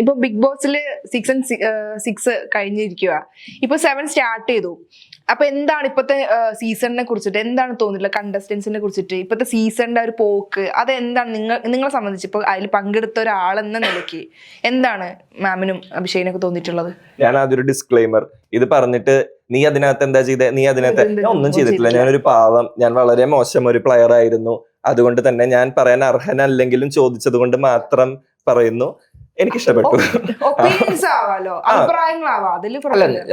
ഇപ്പൊ big ബോസില് season 6 കഴിഞ്ഞിരിക്കുക. ഇപ്പൊ 7 start ചെയ്തു. അപ്പൊ എന്താണ് ഇപ്പത്തെ സീസണിനെ കുറിച്ചിട്ട് എന്താണ് തോന്നിയിട്ടുള്ളത്, കണ്ടസ്റ്റൻസിനെ കുറിച്ചിട്ട് ഇപ്പത്തെ സീസണിന്റെ ഒരു പോക്ക് അതെന്താണ് നിങ്ങളെ സംബന്ധിച്ച് ഇപ്പൊ അതിൽ പങ്കെടുത്ത ഒരാളെന്ന നിലയ്ക്ക് എന്താണ് മാമിനും അഭിഷേകിനൊക്കെ തോന്നിയിട്ടുള്ളത്? ഞാൻ അതൊരു ഡിസ്ക്ലെയിമർ ഇത് പറഞ്ഞിട്ട് നീ അതിനകത്ത് എന്താ ചെയ്തേ, നീ അതിനകത്ത് ഞാൻ ഒന്നും ചെയ്തിട്ടില്ല. ഞാനൊരു പാവം, ഞാൻ വളരെ മോശം ഒരു പ്ലെയർ ആയിരുന്നു. അതുകൊണ്ട് തന്നെ ഞാൻ പറയാൻ അർഹനല്ലെങ്കിലും ചോദിച്ചത് കൊണ്ട് മാത്രം പറയുന്നു. എനിക്ക് ഇഷ്ടപ്പെട്ടു.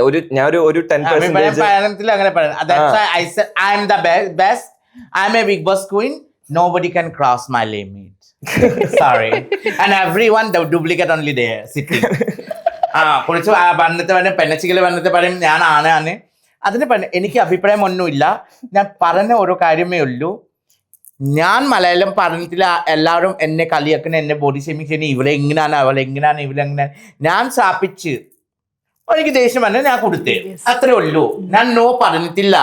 ഒരു ഞാൻ ഒരു 10% അങ്ങനെ nobody can cross my limit. Sorry. And everyone the duplicate only there sitting. കുറിച്ച് വന്നിട്ട് പറയും, പെണ്ണച്ചിക്കൽ വന്നിട്ട് പറയും ഞാനാണ്. അതിന് എനിക്ക് അഭിപ്രായം ഒന്നുമില്ല. ഞാൻ പറഞ്ഞ ഓരോ കാര്യമേ ഉള്ളൂ. ഞാൻ മലയാളം പറഞ്ഞിട്ടില്ല. എല്ലാവരും എന്നെ കളിയാക്കുന്ന, എന്നെ ബോഡി ഷേമിങ് ചെയ്യുന്ന, ഇവിടെ എങ്ങനെയാണ് അവൾ എങ്ങനെയാണ് ഇവരെങ്ങനെ. ഞാൻ സ്ഥാപിച്ച് എനിക്ക് ദേഷ്യം വന്നെ ഞാൻ കൊടുത്തേ, അത്രേ ഉള്ളൂ. ഞാൻ നോ പറഞ്ഞിട്ടില്ല.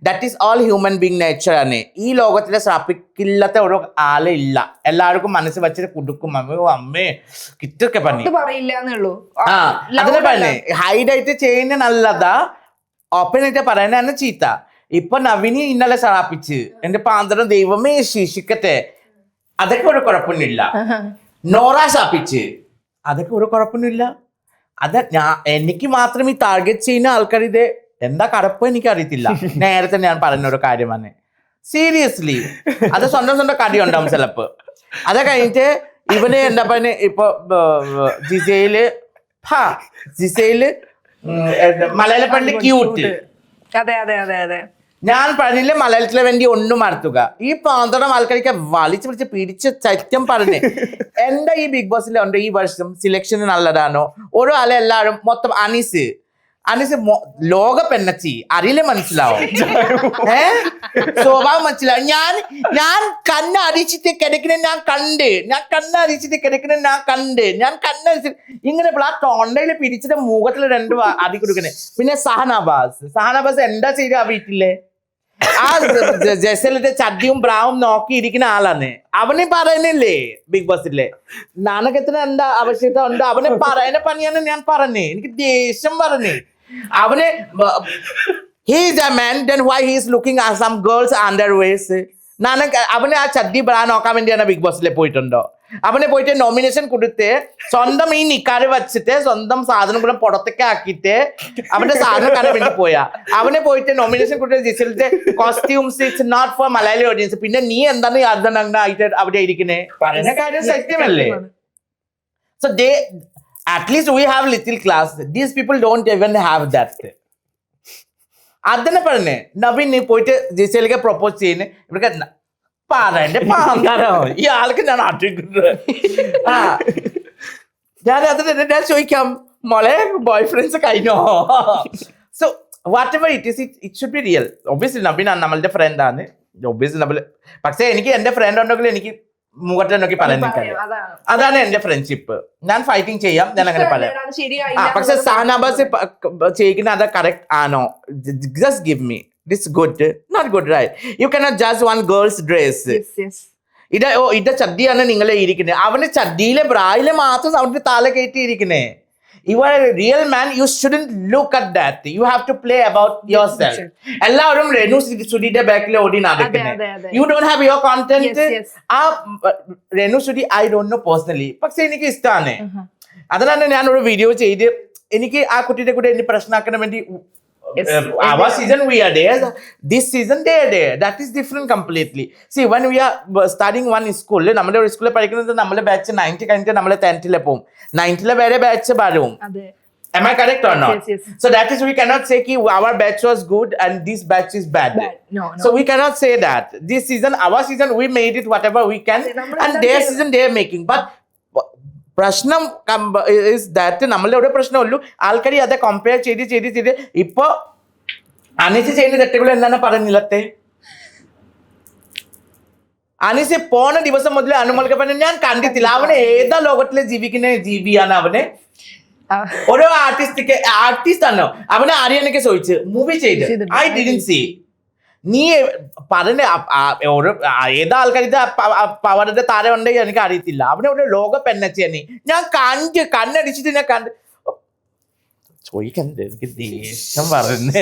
That is all human being nature ആണ്. ഈ ലോകത്തിലെ സ്ഥാപിക്കില്ലാത്ത ഒരു ആളെ ഇല്ല. എല്ലാവർക്കും മനസ്സ് വെച്ചിട്ട് കൊടുക്കും. അമ്മേ കിറ്റൊക്കെ പറഞ്ഞു അതിനെ പറഞ്ഞേ ഹൈഡായിട്ട് ചെയ്യുന്ന നല്ലതാ, ഓപ്പൺ ആയിട്ട് പറയുന്നതാണ് ചീത്ത. ഇപ്പൊ നവിനി ഇന്നലെ സ്ഥാപിച്ച് എന്റെ പാന്തരം ദൈവമേ ശിക്ഷിക്കട്ടെ, അതൊക്കെ ഒരു കുഴപ്പമൊന്നുമില്ല. നോറ സ്ഥാപിച്ച് അതൊക്കെ ഒരു കുഴപ്പമൊന്നുമില്ല. അത് എനിക്ക് മാത്രം ഈ ടാർഗറ്റ് ചെയ്യുന്ന ആൾക്കാർ ഇത് എന്താ കടപ്പ് എനിക്ക് അറിയത്തില്ല. നേരത്തെ ഞാൻ പറഞ്ഞ ഒരു കാര്യമാണ്. സീരിയസ്ലി അത് സ്വന്തം കടി ഉണ്ടാവും ചിലപ്പോ. അത് കഴിഞ്ഞിട്ട് ഇവന് എന്താ പറഞ്ഞ ഇപ്പൊ ജിസയില് മലയാള പള്ളി ക്യൂട്ട്. ഞാൻ പറഞ്ഞില്ലേ മലയാളത്തിലെ വേണ്ടി ഒന്നും മറത്തുക. ഈ പാന്തണം ആൾക്കാർക്ക് വലിച്ചു പിടിച്ച് പിടിച്ച് സത്യം പറഞ്ഞേ. എന്താ ഈ ബിഗ് ബോസിലുണ്ട് ഈ വർഷം സിലക്ഷൻ നല്ലതാണോ? ഓരോ ആളെ എല്ലാവരും മൊത്തം അനീസ് ലോക പെണ്ണച്ചി അറിയില്ലേ, മനസ്സിലാവും. സ്വഭാവം മനസ്സിലാവും. ഞാൻ കണ്ണ് അരിച്ചിട്ട് കിടക്കുന്ന ഞാൻ കണ്ണ് ഇങ്ങനെ ആ തൊണ്ടയിൽ പിരിച്ചിട്ട് മുഖത്തിൽ 2 അടി കൊടുക്കണേ. പിന്നെ സഹനാബാസ് എന്താ ചെയ്ത ആ വീട്ടിലെ ആ ജസലിന്റെ ചട്ടിയും ബ്രാവും നോക്കിയിരിക്കുന്ന ആളാണ്. അവനെ പറയുന്നില്ലേ ബിഗ് ബോസിലെ നാണകത്തിന് എന്താ ആവശ്യകത ഉണ്ട്, അവനെ പറയുന്ന പണിയാണ് ഞാൻ പറഞ്ഞേ. എനിക്ക് ദേഷ്യം പറഞ്ഞേ. അവനെ he is a man, then why he is looking at some girls underwears? അവനെ ആ ചഡ്ഡി ബ്രാ നോക്കാൻ വേണ്ടിയാണ് ബിഗ് ബോസിലെ പോയിട്ടുണ്ടോ? അവനെ പോയിട്ട് നോമിനേഷൻ കൊടുത്ത് സ്വന്തം ഈ നിക്കാറ് വെച്ചിട്ട് സ്വന്തം സാധനം കൂടെ പുറത്തേക്ക് ആക്കിയിട്ട് അവന്റെ സാധനം കാണാൻ വേണ്ടി പോയാ. അവനെ പോയിട്ട് നോമിനേഷൻ കൊടുത്ത് ജിസലിന്റെ costumes it's not for Malayali audience. പിന്നെ നീ എന്താണ് ആയിട്ട് അവിടെ ഇരിക്കുന്നേ? പറയുന്ന കാര്യം സത്യമല്ലേ? So they at least we have little class. These people don't even have that. അതിനെ പറഞ്ഞേ നവീൻ നീ പോയിട്ട് ജിസലിക്ക് പ്രൊപ്പോസ് ചെയ്യുന്നേ. ഇവിടെ പറയണ്ടേ പാന്തരോ ഈ ആൾക്ക് ഞാൻ ഞാൻ ചോദിക്കാം മോളെ ബോയ് ഫ്രണ്ട്സ് കഴിഞ്ഞോ? So what ever it is it should be real. Obviously Naveen നമ്മളുടെ ഫ്രണ്ടാണ്. ഒബ്വിയസ്ലി നമ്മൾ പക്ഷേ എനിക്ക് എന്റെ ഫ്രണ്ട് ഉണ്ടെങ്കിൽ എനിക്ക് മുഖത്തെ നോക്കി പറയാൻ അതാണ് എന്റെ ഫ്രണ്ട്ഷിപ്പ്. ഞാൻ ഫൈറ്റിംഗ് ചെയ്യാം, ഞാൻ അങ്ങനെ പറയാം. പക്ഷെ സഹനാബാസ് ചെയ്യിക്കുന്ന അത് കറക്റ്റ് ആണോ? Just give me this good not good right. You cannot judge one girls dress. ഇത് ചഡ്ഡിയാണ് നിങ്ങളെ ഇരിക്കുന്നത്. അവന്റെ ചഡ്ഡിയിലെ ബ്രായിലെ മാത്രം അവന്റെ തല കയറ്റിയിരിക്കുന്നേ. You are a real man. You shouldn't look at that. You have to play about yourself. എല്ലാവരും രേണു സുധിയുടെ ബാക്കിൽ ഓടി നടക്കുന്നേ. You don't have your content. ആ Renu Sudhi I don't know personally. പക്ഷെ എനിക്ക് ഇഷ്ടമാണ്. അതിനാണ് ഞാൻ ഒരു വീഡിയോ ചെയ്ത് എനിക്ക് ആ കുട്ടിയുടെ കൂടെ എനിക്ക് പ്രശ്നമാക്കാൻ വേണ്ടി our season we are there, this season they are there. That is different completely. See, when we are studying one school, നമ്മുടെ ഒരു സ്കൂളിൽ പഠിക്കുന്നത് നമ്മളെ ബാച്ച് 9th കഴിഞ്ഞിട്ട് നമ്മളെ 10th പോകും. 9th വേറെ ബാച്ച് വരും. Am I correct or not? Yes. So that is we cannot say ki our batch was good and this batch is bad. No. So we cannot say that. This season, our season, we made it whatever we can, and their season they are making. But പ്രശ്നം is that നമ്മളുടെ ഒരു പ്രശ്നമുള്ളൂ. ആൾക്കാർ അത് compare ചെയ്ത് ഇപ്പൊ അനീസ് ചെയ്യുന്ന തെറ്റുകൾ എന്താണ് പറയുന്നില്ലത്തെ. അനീസ് പോണ ദിവസം മുതൽ അനുമോൾക്ക് പറഞ്ഞ ഞാൻ കണ്ടിട്ടില്ല. അവന് ഏതാ ലോകത്തിലെ ജീവിക്കുന്ന ജീവിയാണ് അവന്. ഓരോ ആർട്ടിസ്റ്റ് ആണോ അവനെ ആര്യനൊക്കെ ചോദിച്ച് മൂവി ചെയ്ത് ഐ ഡിഡ്ന്റ് സീ. നീ പറഞ്ഞ ഓരോ ഏതാൾക്കാർ ഇത് പവറിന്റെ താരം ഉണ്ടെങ്കിൽ എനിക്ക് അറിയത്തില്ല. അവിടെ ഒരു ലോക പെണ്ണച്ചേനി ഞാൻ കണ്ണടിച്ചിട്ട് ഞാൻ ചോദിക്കണ്ടേ എനിക്ക് ദേഷ്യം പറഞ്ഞ്